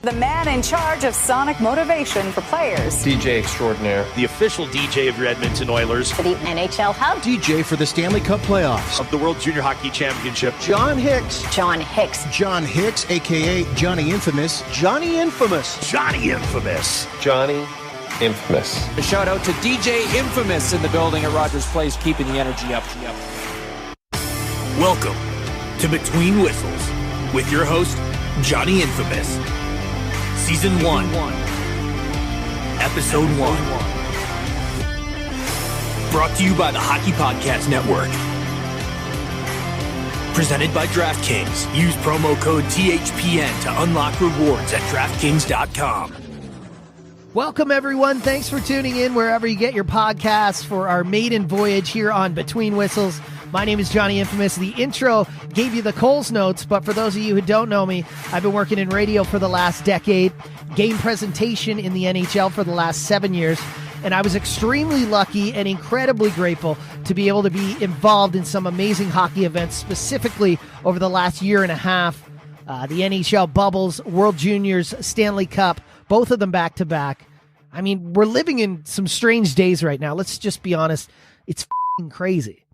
the man in charge of sonic motivation for players. DJ extraordinaire. The official DJ of your Edmonton Oilers. For the NHL Hub. DJ for the Stanley Cup playoffs. Of the World Junior Hockey Championship. John Hicks. John Hicks. John Hicks, a.k.a. Johnny Infamous. Johnny Infamous. Johnny Infamous. Johnny Infamous. A shout out to DJ Infamous in the building at Rogers Place, keeping the energy up. Welcome to Between Whistles with your host, Johnny Infamous. Season 1. Episode 1. Brought to you by the Hockey Podcast Network. Presented by DraftKings. Use promo code THPN to unlock rewards at DraftKings.com. Welcome, everyone. Thanks for tuning in wherever you get your podcasts for our maiden voyage here on Between Whistles. My name is Johnny Infamous. The intro gave you the Coles notes, but for those of you who don't know me, I've been working in radio for the last decade, game presentation in the NHL for the last 7 years, and I was extremely lucky and incredibly grateful to be able to be involved in some amazing hockey events, specifically over the last year and a half. The NHL Bubbles, World Juniors, Stanley Cup, both of them back-to-back. I mean, we're living in some strange days right now. Let's just be honest. It's f***ing crazy.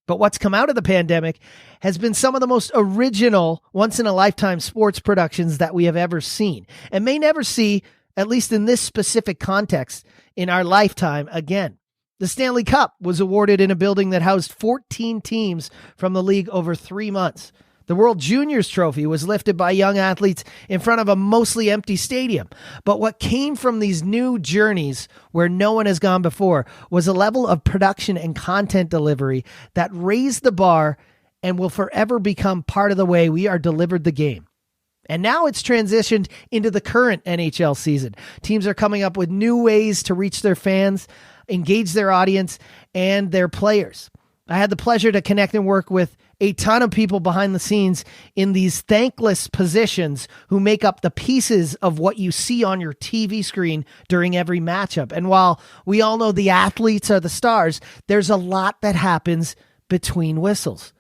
But what's come out of the pandemic has been some of the most original, once-in-a-lifetime sports productions that we have ever seen, and may never see, at least in this specific context, in our lifetime again. The Stanley Cup was awarded in a building that housed 14 teams from the league over 3 months. The World Juniors trophy was lifted by young athletes in front of a mostly empty stadium. But what came from these new journeys where no one has gone before was a level of production and content delivery that raised the bar and will forever become part of the way we are delivered the game. And now it's transitioned into the current NHL season. Teams are coming up with new ways to reach their fans, engage their audience, and their players. I had the pleasure to connect and work with a ton of people behind the scenes in these thankless positions who make up the pieces of what you see on your TV screen during every matchup. And while we all know the athletes are the stars, there's a lot that happens between whistles.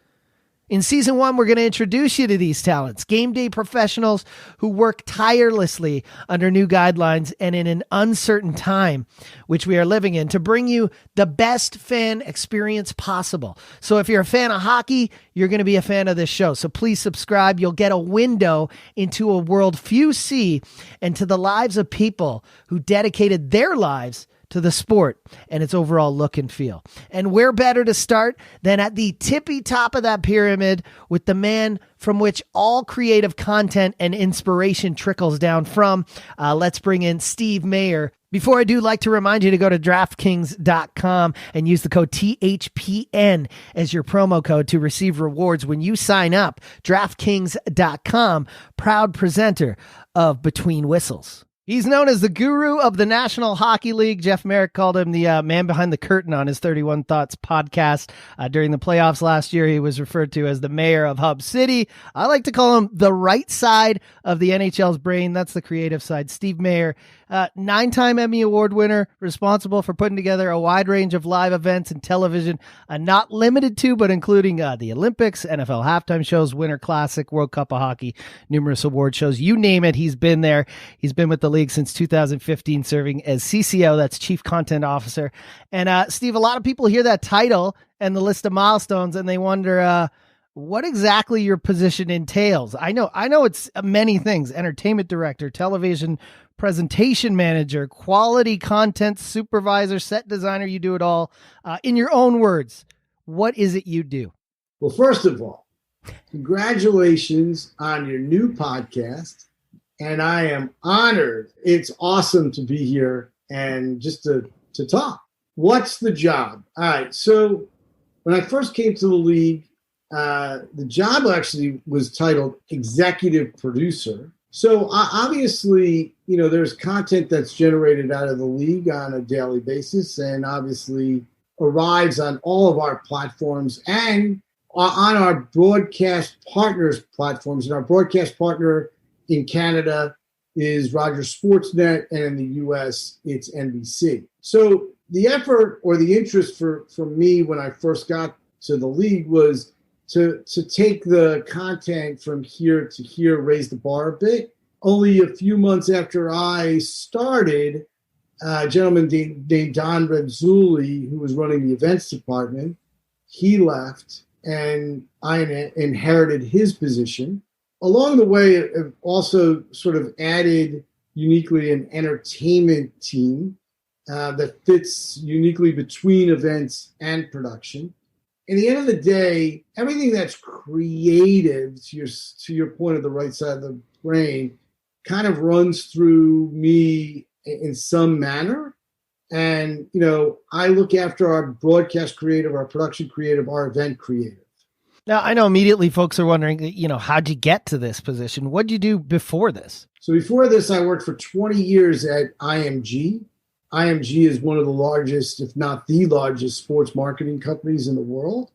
In season 1, we're going to introduce you to these talents, game day professionals who work tirelessly under new guidelines and in an uncertain time, which we are living in, to bring you the best fan experience possible. So if you're a fan of hockey, you're going to be a fan of this show. So please subscribe. You'll get a window into a world few see and to the lives of people who dedicated their lives to the sport and its overall look and feel. And where better to start than at the tippy top of that pyramid with the man from which all creative content and inspiration trickles down from. Let's bring in Steve Mayer. Before I do, like to remind you to go to DraftKings.com and use the code THPN as your promo code to receive rewards when you sign up. DraftKings.com, proud presenter of Between Whistles. He's known as the guru of the National Hockey League. Jeff Merrick called him the man behind the curtain on his 31 Thoughts podcast. During the playoffs last year, he was referred to as the mayor of Hub City. I like to call him the right side of the NHL's brain. That's the creative side. Steve Mayer, 9-time Emmy Award winner, responsible for putting together a wide range of live events and television, not limited to, but including the Olympics, NFL halftime shows, Winter Classic, World Cup of Hockey, numerous award shows. You name it, he's been there. He's been with the league since 2015, serving as CCO, that's Chief Content Officer. And Steve, a lot of people hear that title and the list of milestones, and they wonder what exactly your position entails. I know it's many things: entertainment director, television presentation manager, quality content supervisor, set designer. You do it all. In your own words, what is it you do? Well, first of all, congratulations on your new podcast. And I am honored. It's awesome to be here and just to talk. What's the job? All right. So when I first came to the league, the job actually was titled executive producer. So obviously, there's content that's generated out of the league on a daily basis and obviously arrives on all of our platforms and on our broadcast partners platforms. And our broadcast partner in Canada is Rogers Sportsnet, and in the US, it's NBC. So the effort or the interest for me when I first got to the league was to take the content from here to here, raise the bar a bit, only a few months after I started, a gentleman named Don Redzulli, who was running the events department, he left, and I inherited his position. Along the way, I've also sort of added uniquely an entertainment team that fits uniquely between events and production. In the end of the day, everything that's creative, to your point of the right side of the brain, kind of runs through me in some manner. And, I look after our broadcast creative, our production creative, our event creative. Now, I know immediately folks are wondering, how'd you get to this position? What'd you do before this? So before this, I worked for 20 years at IMG. IMG is one of the largest, if not the largest, sports marketing companies in the world,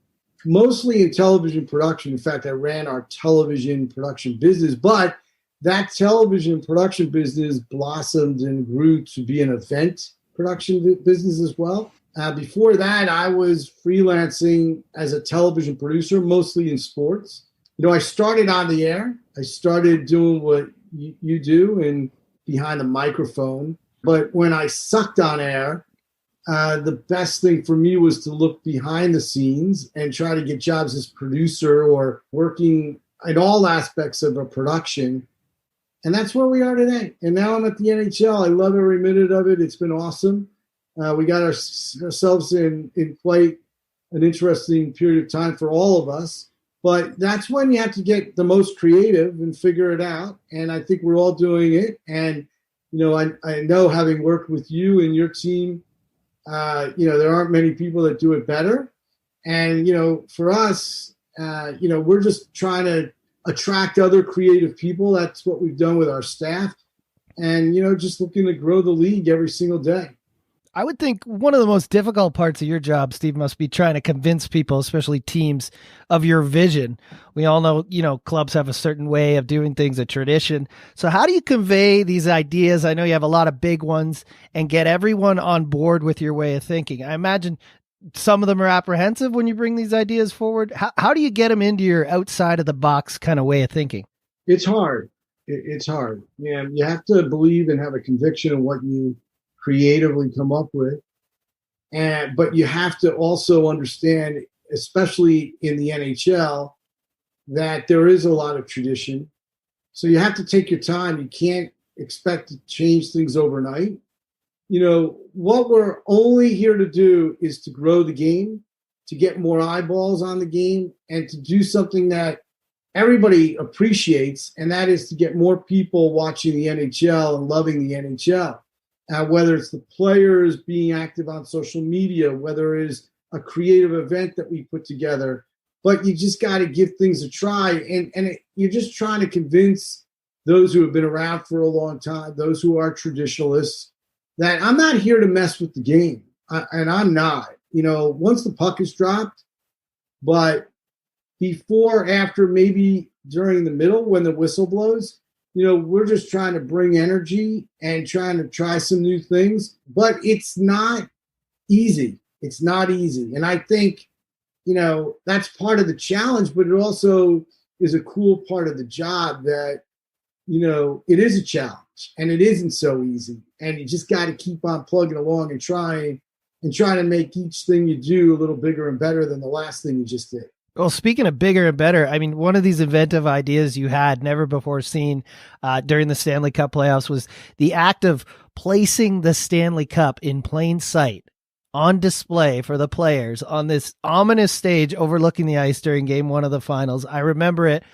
mostly in television production. In fact, I ran our television production business, but that television production business blossomed and grew to be an event production business as well. Before that, I was freelancing as a television producer, mostly in sports. I started on the air. I started doing what you do and behind the microphone. But when I sucked on air, the best thing for me was to look behind the scenes and try to get jobs as producer or working in all aspects of a production. And that's where we are today. And now I'm at the NHL. I love every minute of it. It's been awesome. We got ourselves in quite an interesting period of time for all of us. But that's when you have to get the most creative and figure it out. And I think we're all doing it. And I know, having worked with you and your team, there aren't many people that do it better. And, for us, we're just trying to attract other creative people. That's what we've done with our staff. And, just looking to grow the league every single day. I would think one of the most difficult parts of your job, Steve, must be trying to convince people, especially teams, of your vision. We all know, clubs have a certain way of doing things, a tradition. So how do you convey these ideas? I know you have a lot of big ones, and get everyone on board with your way of thinking. I imagine some of them are apprehensive when you bring these ideas forward. How do you get them into your outside of the box kind of way of thinking? It's hard. It's hard. Yeah, you have to believe and have a conviction in what you creatively come up with. But you have to also understand, especially in the NHL, that there is a lot of tradition. So you have to take your time. You can't expect to change things overnight. What we're only here to do is to grow the game, to get more eyeballs on the game, and to do something that everybody appreciates, and that is to get more people watching the NHL and loving the NHL. Whether it's the players being active on social media, whether it is a creative event that we put together, but you just got to give things a try. And you're just trying to convince those who have been around for a long time, those who are traditionalists, that I'm not here to mess with the game. And I'm not. Once the puck is dropped, but before, after, maybe during the middle when the whistle blows, we're just trying to bring energy and trying to try some new things, but it's not easy. It's not easy. And I think, that's part of the challenge, but it also is a cool part of the job that, it is a challenge and it isn't so easy. And you just got to keep on plugging along and trying to make each thing you do a little bigger and better than the last thing you just did. Well, speaking of bigger and better, I mean, one of these inventive ideas you had never before seen during the Stanley Cup playoffs was the act of placing the Stanley Cup in plain sight on display for the players on this ominous stage overlooking the ice during Game 1 of the finals. I remember it.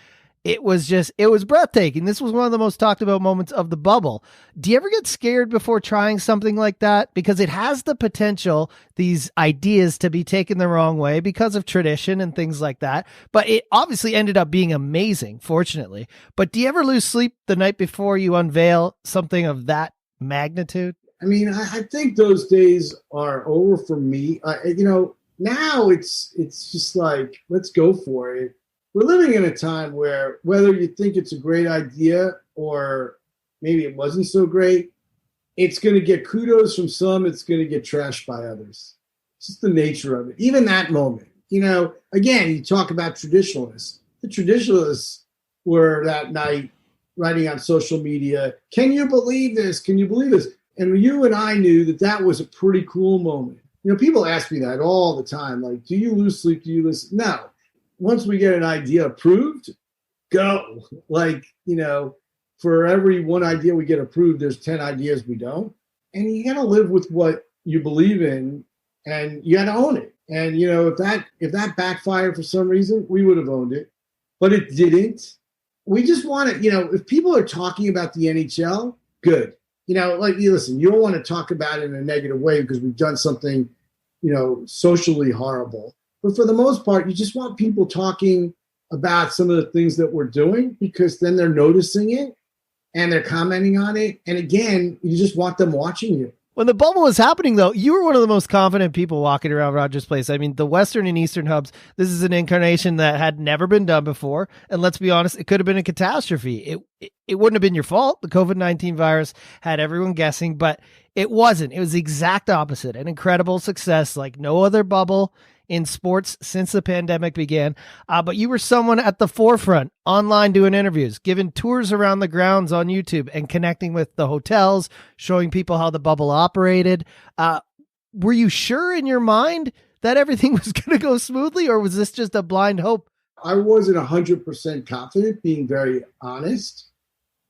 It was breathtaking. This was one of the most talked about moments of the bubble. Do you ever get scared before trying something like that? Because it has the potential, these ideas, to be taken the wrong way because of tradition and things like that. But it obviously ended up being amazing, fortunately. But do you ever lose sleep the night before you unveil something of that magnitude? I mean, I think those days are over for me. Now it's just like, let's go for it. We're living in a time where whether you think it's a great idea or maybe it wasn't so great, it's going to get kudos from some, it's going to get trashed by others. It's just the nature of it. Even that moment, again, you talk about traditionalists. The traditionalists were that night, writing on social media, can you believe this? Can you believe this? And you and I knew that that was a pretty cool moment. You know, people ask me that all the time. Like, do you lose sleep? Do you lose? No. Once we get an idea approved, go. Like, you know, for every one idea we get approved, there's 10 ideas we don't. And you got to live with what you believe in, and you got to own it. And, you know, if that backfired for some reason, we would have owned it, but it didn't. We just want to, you know, if people are talking about the NHL, good. You know, like, listen, you don't want to talk about it in a negative way because we've done something, you know, socially horrible. But for the most part, you just want people talking about some of the things that we're doing, because then they're noticing it and they're commenting on it. And again, you just want them watching you. When the bubble was happening, though, you were one of the most confident people walking around Rogers Place. I mean, the Western and Eastern hubs, this is an incarnation that had never been done before. And let's be honest, it could have been a catastrophe. It wouldn't have been your fault. The COVID-19 virus had everyone guessing, but it wasn't. It was the exact opposite. An incredible success like no other bubble in sports since the pandemic began. But you were someone at the forefront, online doing interviews, giving tours around the grounds on YouTube, and connecting with the hotels, showing people how the bubble operated. Were you sure in your mind that everything was going to go smoothly, or was this just a blind hope? I wasn't 100% confident, being very honest,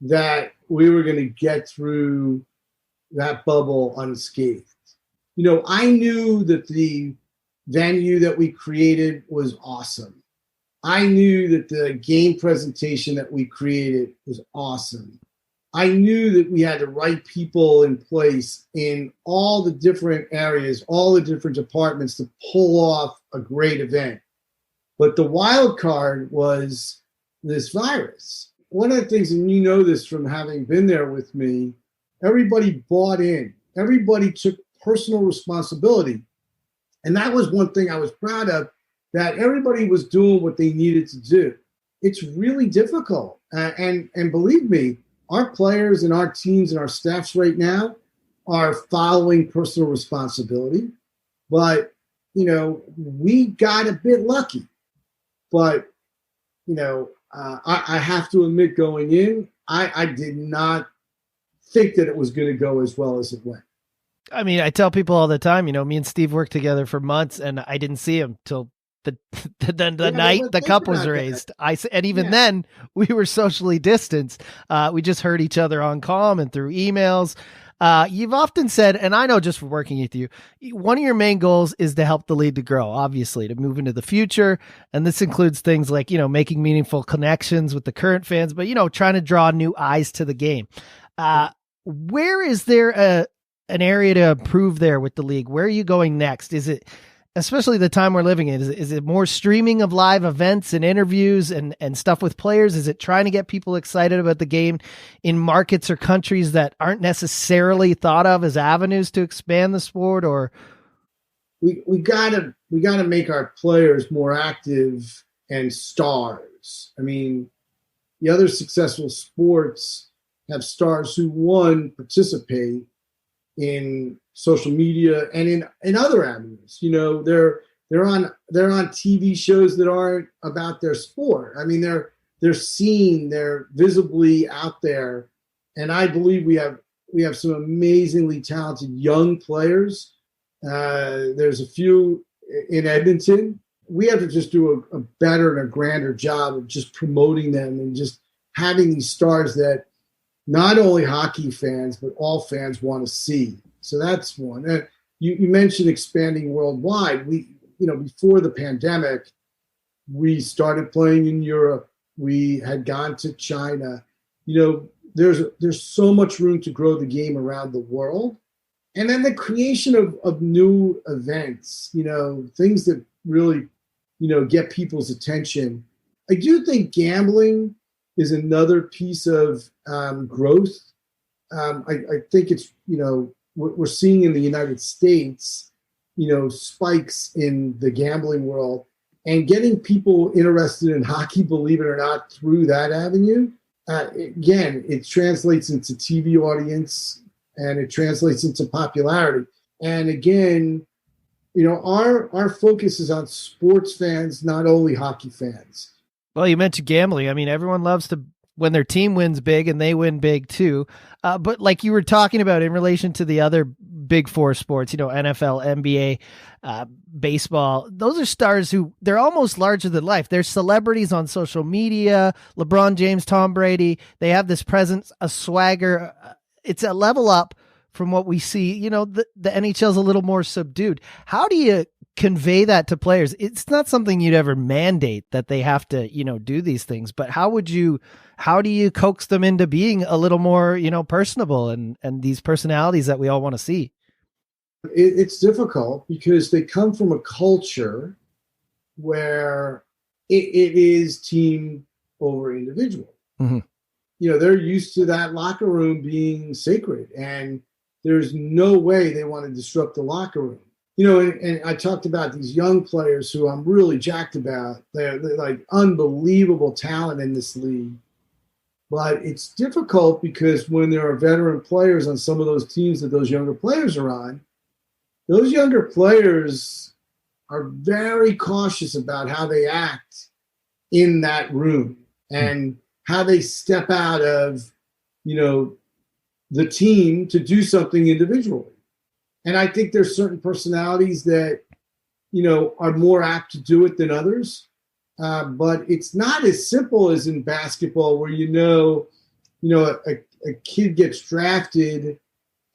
that we were going to get through that bubble unscathed. You know, I knew that the venue that we created was awesome. I knew that the game presentation that we created was awesome. I knew that we had the right people in place in all the different areas, all the different departments to pull off a great event. But the wild card was this virus. One of the things, and you know this from having been there with me, everybody bought in. Everybody took personal responsibility. And that was one thing I was proud of, that everybody was doing what they needed to do. It's really difficult. And believe me, our players and our teams and our staffs right now are following personal responsibility. But, you know, we got a bit lucky. But, you know, I have to admit, going in, I did not think that it was going to go as well as it went. I mean, I tell people all the time, you know, me and Steve worked together for months, and I didn't see him till the night the cup was raised. Then we were socially distanced. We just heard each other on comm and through emails. You've often said, and I know just for working with you, one of your main goals is to help the league to grow, obviously, to move into the future. And this includes things like, you know, making meaningful connections with the current fans, but, you know, trying to draw new eyes to the game. Where is there an area to improve there with the league? Where are you going next? Is it, especially the time we're living in, is it more streaming of live events and interviews and stuff with players? Is it trying to get people excited about the game in markets or countries that aren't necessarily thought of as avenues to expand the sport? Or we gotta make our players more active and stars. I mean, the other successful sports have stars who, one, participate in social media and in other avenues. You know, they're on TV shows that aren't about their sport. I mean, they're seen, they're visibly out there. And I believe we have some amazingly talented young players. There's a few in Edmonton. We have to just do a better and a grander job of just promoting them and just having these stars that not only hockey fans, but all fans want to see. So that's one. And you mentioned expanding worldwide. Before the pandemic, we started playing in Europe. We had gone to China. You know, there's so much room to grow the game around the world. And then the creation of new events, you know, things that really, you know, get people's attention. I do think gambling is another piece of growth. I think it's, you know, we're seeing in the United States, you know, spikes in the gambling world, and getting people interested in hockey, believe it or not, through that avenue. Again, it translates into TV audience and it translates into popularity. And again, you know, our focus is on sports fans, not only hockey fans. Well, you mentioned gambling. I mean, everyone loves to when their team wins big and they win big too. But like you were talking about in relation to the other big four sports, NFL, NBA, baseball, those are stars who they're almost larger than life. They're celebrities on social media. LeBron James, Tom Brady, they have this presence, a swagger. It's a level up from what we see. The NHL is a little more subdued. How do you convey that to players? It's not something you'd ever mandate that they have to, do these things, but how do you coax them into being a little more, personable and these personalities that we all want to see? It's difficult because they come from a culture where it is team over individual. Mm-hmm. They're used to that locker room being sacred, and there's no way they want to disrupt the locker room. And I talked about these young players who I'm really jacked about. They're like unbelievable talent in this league. But it's difficult because when there are veteran players on some of those teams that those younger players are on, those younger players are very cautious about how they act in that room and how they step out of, the team to do something individually. And I think there's certain personalities that, are more apt to do it than others. But it's not as simple as in basketball where, a kid gets drafted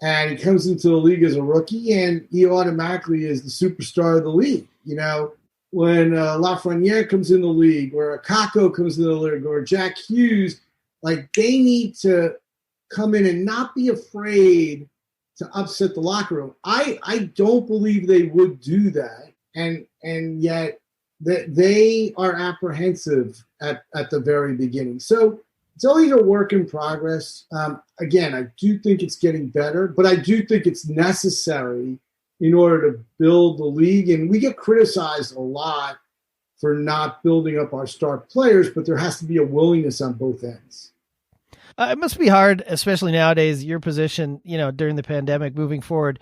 and he comes into the league as a rookie and he automatically is the superstar of the league. When Lafreniere comes in the league or a Kako comes in the league or Jack Hughes, like they need to come in and not be afraid to upset the locker room. I don't believe they would do that. And yet that they are apprehensive at the very beginning. So it's always a work in progress. Again, I do think it's getting better, but I do think it's necessary in order to build the league. And we get criticized a lot for not building up our star players, but there has to be a willingness on both ends. It must be hard, especially nowadays, your position, during the pandemic moving forward.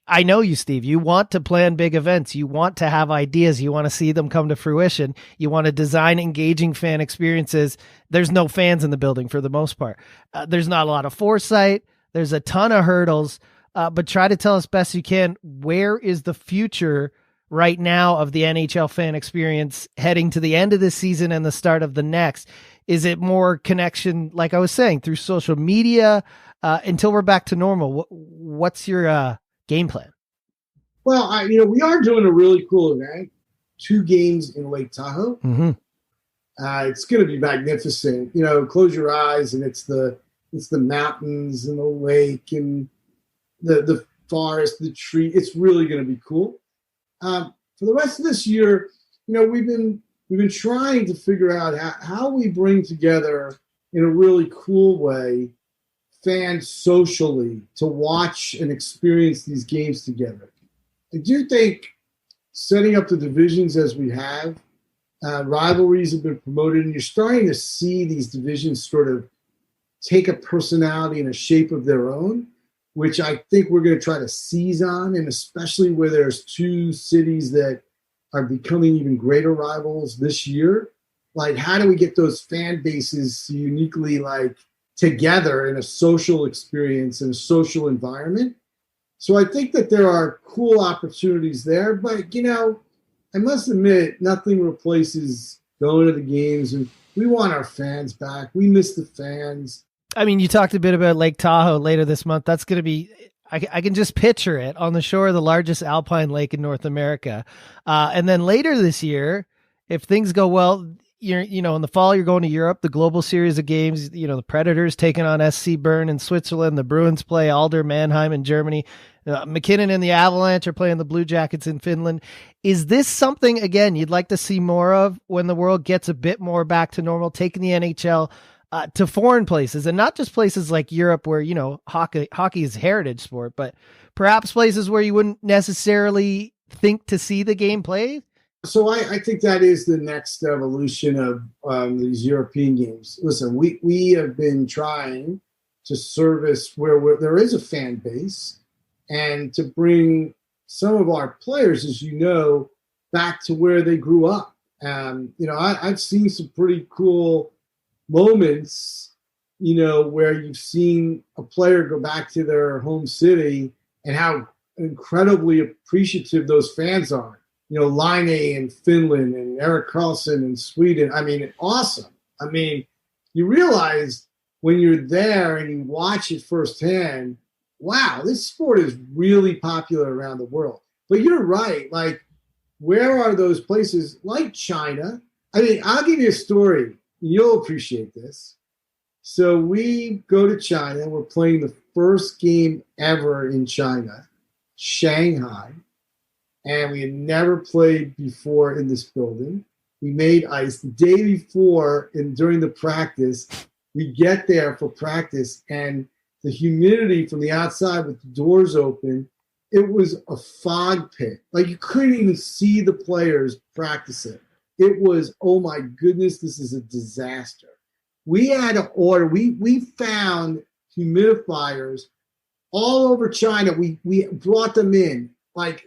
I know you, Steve, you want to plan big events. You want to have ideas. You want to see them come to fruition. You want to design engaging fan experiences. There's no fans in the building for the most part. There's not a lot of foresight. There's a ton of hurdles, but try to tell us best you can, where is the future right now of the NHL fan experience heading to the end of this season and the start of the next? Is it more connection, like I was saying, through social media until we're back to normal? What's your game plan? Well, we are doing a really cool event, 2 games in Lake Tahoe. Mm-hmm. It's going to be magnificent. Close your eyes and it's the mountains and the lake and the forest, the tree. It's really going to be cool. For the rest of this year, we've been trying to figure out how we bring together in a really cool way fans socially to watch and experience these games together. I do think setting up the divisions as we have, rivalries have been promoted, and you're starting to see these divisions sort of take a personality and a shape of their own, which I think we're going to try to seize on, and especially where there's 2 cities that are becoming even greater rivals this year. Like, how do we get those fan bases uniquely together in a social experience, in a social environment? So I think that there are cool opportunities there, but I must admit, nothing replaces going to the games, and we want our fans back. We miss the fans. I mean, you talked a bit about Lake Tahoe later this month. That's going to be, I can just picture it on the shore of the largest alpine lake in North America. And then later this year, if things go well, in the fall, you're going to Europe, the global series of games, the Predators taking on SC Bern in Switzerland, the Bruins play Alder Mannheim in Germany, McKinnon and the Avalanche are playing the Blue Jackets in Finland. Is this something, again, you'd like to see more of when the world gets a bit more back to normal, taking the NHL to foreign places, and not just places like Europe where, hockey is heritage sport, but perhaps places where you wouldn't necessarily think to see the game played? So I think that is the next evolution of these European games. Listen, we have been trying to service where there is a fan base and to bring some of our players, as back to where they grew up. I've seen some pretty cool moments where you've seen a player go back to their home city and how incredibly appreciative those fans are. Line in Finland and Erik Karlsson in Sweden. I mean, awesome. I mean, you realize when you're there and you watch it firsthand, wow, this sport is really popular around the world. But you're right. Like, where are those places like China? I mean, I'll give you a story. You'll appreciate this. So we go to China. We're playing the first game ever in China, Shanghai. And we had never played before in this building. We made ice the day before, and during the practice, we get there for practice, and the humidity from the outside with the doors open, it was a fog pit. Like, you couldn't even see the players practicing. It was, oh my goodness, this is a disaster. We had to order, we found humidifiers all over China. We brought them in, like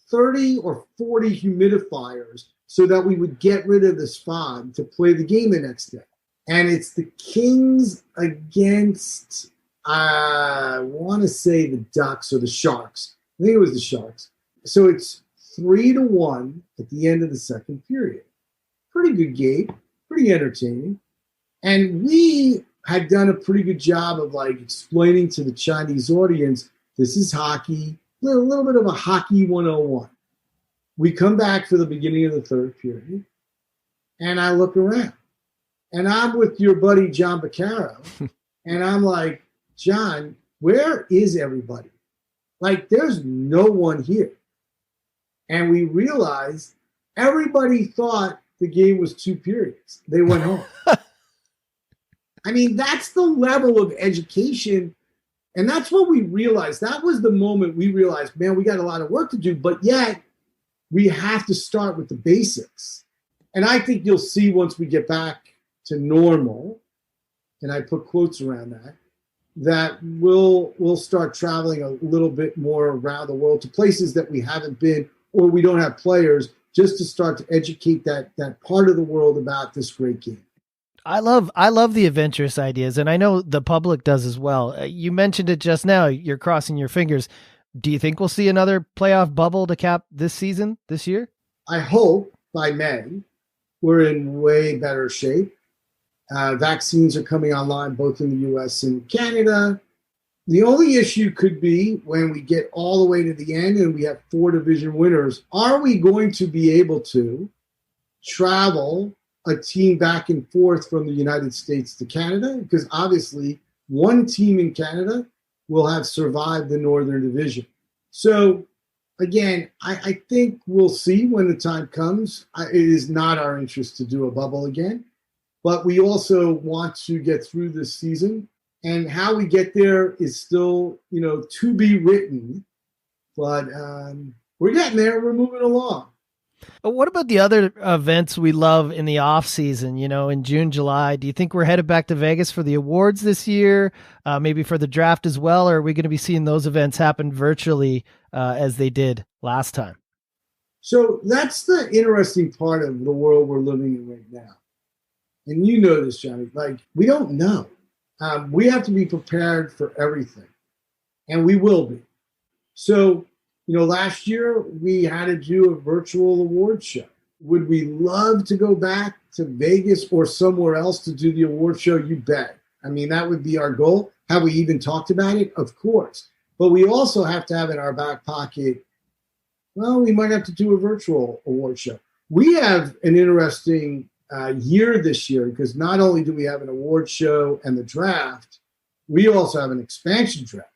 30 or 40 humidifiers, so that we would get rid of this fog to play the game the next day. And it's the Kings against, I want to say the Ducks or the Sharks. I think it was the Sharks. So it's 3-1 at the end of the second period. Pretty good game, pretty entertaining. And we had done a pretty good job of explaining to the Chinese audience, this is hockey, a little bit of a hockey 101. We come back for the beginning of the third period, and I look around. And I'm with your buddy, John Beccaro, and I'm like, John, where is everybody? There's no one here. And we realized everybody thought the game was 2 periods. They went home. I mean, that's the level of education. And that's what we realized. That was the moment we realized, man, we got a lot of work to do, but yet we have to start with the basics. And I think you'll see once we get back to normal, and I put quotes around that we'll start traveling a little bit more around the world to places that we haven't been, or we don't have players, just to start to educate that part of the world about this great game. I love the adventurous ideas, and I know the public does as well. You mentioned it just now. You're crossing your fingers. Do you think we'll see another playoff bubble to cap this year? I hope by May we're in way better shape. Vaccines are coming online both in the U.S. and Canada. The only issue could be when we get all the way to the end and we have 4 division winners, are we going to be able to travel a team back and forth from the United States to Canada? Because obviously one team in Canada will have survived the Northern Division. So again, I think we'll see when the time comes. It is not our interest to do a bubble again, but we also want to get through this season. And how we get there is still, to be written. But we're getting there. We're moving along. But what about the other events we love in the off season, in June, July? Do you think we're headed back to Vegas for the awards this year? Maybe for the draft as well? Or are we going to be seeing those events happen virtually as they did last time? So that's the interesting part of the world we're living in right now. And you know this, Johnny, we don't know. We have to be prepared for everything. And we will be. So, last year we had to do a virtual award show. Would we love to go back to Vegas or somewhere else to do the award show? You bet. I mean, that would be our goal. Have we even talked about it? Of course. But we also have to have in our back pocket, well, we might have to do a virtual award show. We have an interesting year this year because not only do we have an award show and the draft, we also have an expansion draft.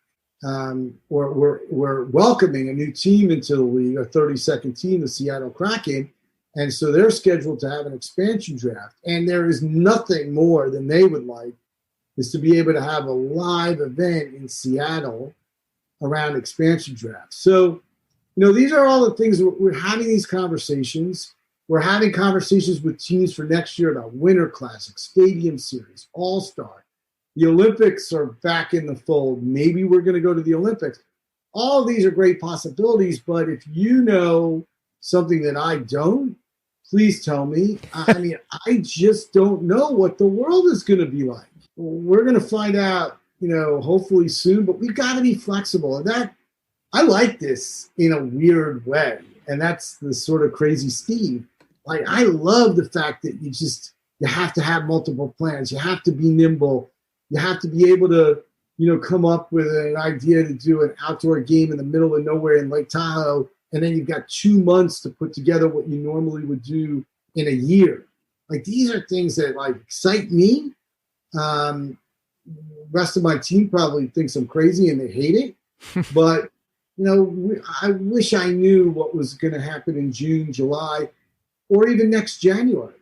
We're welcoming a new team into the league, a 32nd team, the Seattle Kraken, and so they're scheduled to have an expansion draft. And there is nothing more than they would like is to be able to have a live event in Seattle around expansion draft. So, these are all the things we're having these conversations. We're having conversations with teams for next year about Winter Classic, Stadium Series, All-Star. The Olympics are back in the fold. Maybe we're going to go to the Olympics. All of these are great possibilities, but if you know something that I don't, please tell me. I mean, I just don't know what the world is going to be like. we're going to find out, hopefully soon, but we've got to be flexible. And I like this in a weird way. And that's the sort of crazy Steve. Like, I love the fact that you have to have multiple plans. You have to be nimble. You have to be able to, come up with an idea to do an outdoor game in the middle of nowhere in Lake Tahoe. And then you've got 2 months to put together what you normally would do in a year. Like, these are things that excite me. The rest of my team probably thinks I'm crazy and they hate it. But, I wish I knew what was going to happen in June, July, or even next January.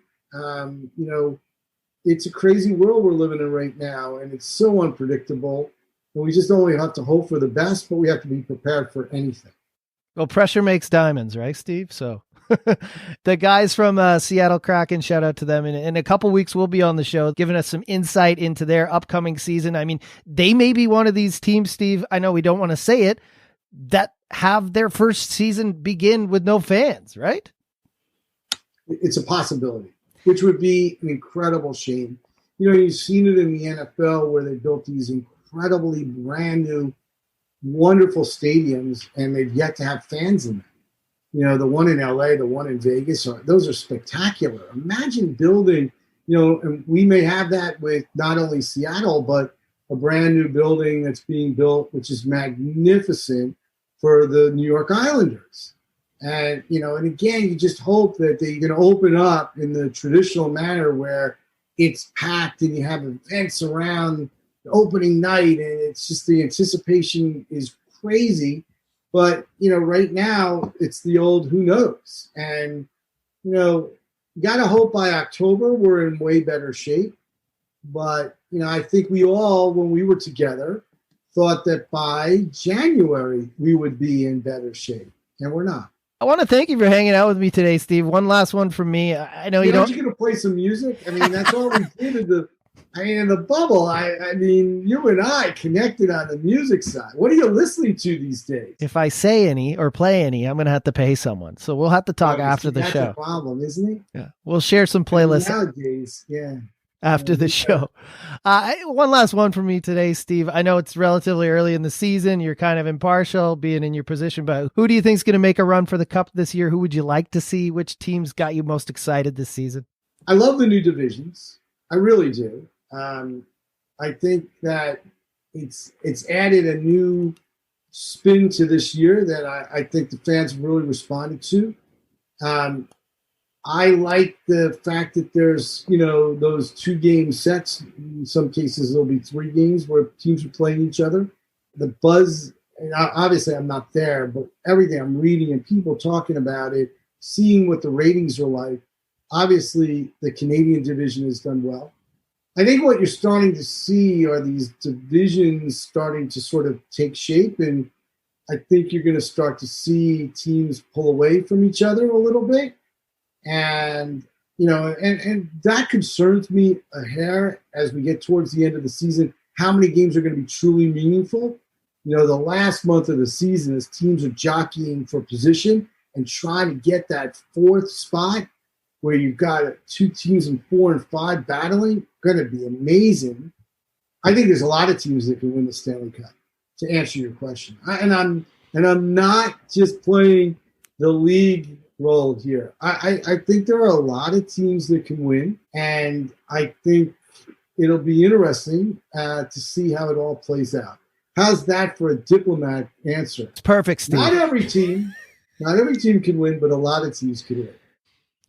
It's a crazy world we're living in right now, and it's so unpredictable. And we just only have to hope for the best, but we have to be prepared for anything. Well, pressure makes diamonds, right, Steve? So the guys from Seattle Kraken, shout out to them. In a couple weeks, we'll be on the show giving us some insight into their upcoming season. I mean, they may be one of these teams, Steve, I know we don't want to say it, that have their first season begin with no fans, right? It's a possibility, which would be an incredible shame. You've seen it in the NFL where they built these incredibly brand new, wonderful stadiums, and they've yet to have fans in them. The one in LA, the one in Vegas, those are spectacular. Imagine building, and we may have that with not only Seattle, but a brand new building that's being built, which is magnificent for the New York Islanders. And, and again, you just hope that they're going to open up in the traditional manner where it's packed and you have events around the opening night, and it's just the anticipation is crazy. But, right now it's the old who knows. And, you got to hope by October we're in way better shape. But, I think we all, when we were together, thought that by January we would be in better shape, and we're not. I want to thank you for hanging out with me today, Steve. One last one from me. I know you don't. Aren't you going to play some music? I mean, that's all we did in the bubble. I mean, you and I connected on the music side. What are you listening to these days? If I say any or play any, I'm going to have to pay someone. So we'll have to talk after the show. That's a problem, isn't it? Yeah, we'll share some playlists nowadays. Yeah. After the show. One last one for me today, Steve. I know it's relatively early in the season. You're kind of impartial being in your position, but who do you think is going to make a run for the Cup this year? Who would you like to see? Which teams got you most excited this season? I love the new divisions. I really do. I think that it's added a new spin to this year that I think the fans really responded to. I like the fact that there's, those 2-game sets. In some cases, there'll be 3 games where teams are playing each other. The buzz, and obviously I'm not there, but everything I'm reading and people talking about it, seeing what the ratings are like, obviously the Canadian division has done well. I think what you're starting to see are these divisions starting to sort of take shape, and I think you're going to start to see teams pull away from each other a little bit. And, and that concerns me a hair as we get towards the end of the season, how many games are going to be truly meaningful. The last month of the season, as teams are jockeying for position and trying to get that 4th spot where you've got 2 teams in 4 and 5 battling, going to be amazing. I think there's a lot of teams that can win the Stanley Cup, to answer your question. I'm not just playing the league role here. I think there are a lot of teams that can win, and I think it'll be interesting to see how it all plays out. How's that for a diplomat answer? It's perfect, Steve. Not every team can win, but a lot of teams can win.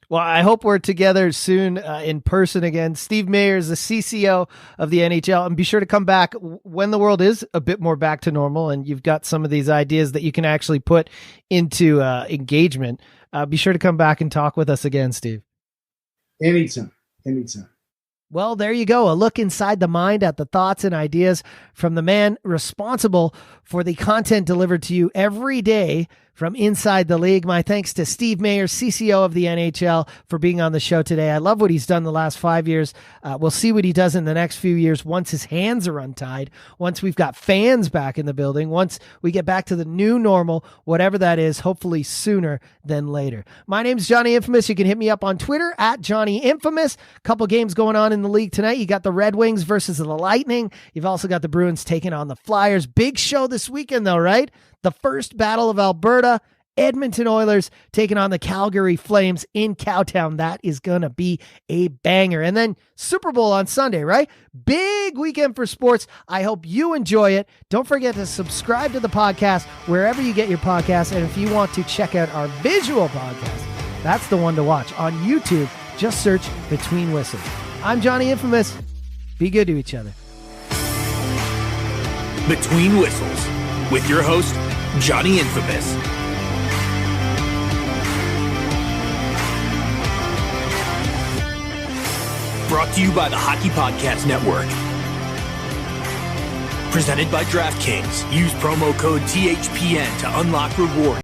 Well, I hope we're together soon in person again. Steve Mayer is the CCO of the NHL, and be sure to come back when the world is a bit more back to normal and you've got some of these ideas that you can actually put into engagement. Be sure to come back and talk with us again, Steve. Anytime. Well, there you go. A look inside the mind at the thoughts and ideas from the man responsible for the content delivered to you every day from inside the league. My thanks to Steve Mayer, CCO of the NHL, for being on the show today. I love what he's done the last 5 years. We'll see what he does in the next few years once his hands are untied, once we've got fans back in the building, once we get back to the new normal, whatever that is, hopefully sooner than later. My name's Johnny Infamous. You can hit me up on Twitter at Johnny Infamous. Couple games going on in the league tonight. You got the Red Wings versus the Lightning. You've also got the Bruins taking on the Flyers. Big show this weekend though, right? The first Battle of Alberta. Edmonton Oilers taking on the Calgary Flames in Cowtown. That is going to be a banger. And then Super Bowl on Sunday, right? Big weekend for sports. I hope you enjoy it. Don't forget to subscribe to the podcast wherever you get your podcasts. And if you want to check out our visual podcast, that's the one to watch on YouTube. Just search Between Whistles. I'm Johnny Infamous. Be good to each other. Between Whistles with your host, Johnny Infamous. Brought to you by the Hockey Podcast Network. Presented by DraftKings. Use promo code THPN to unlock rewards.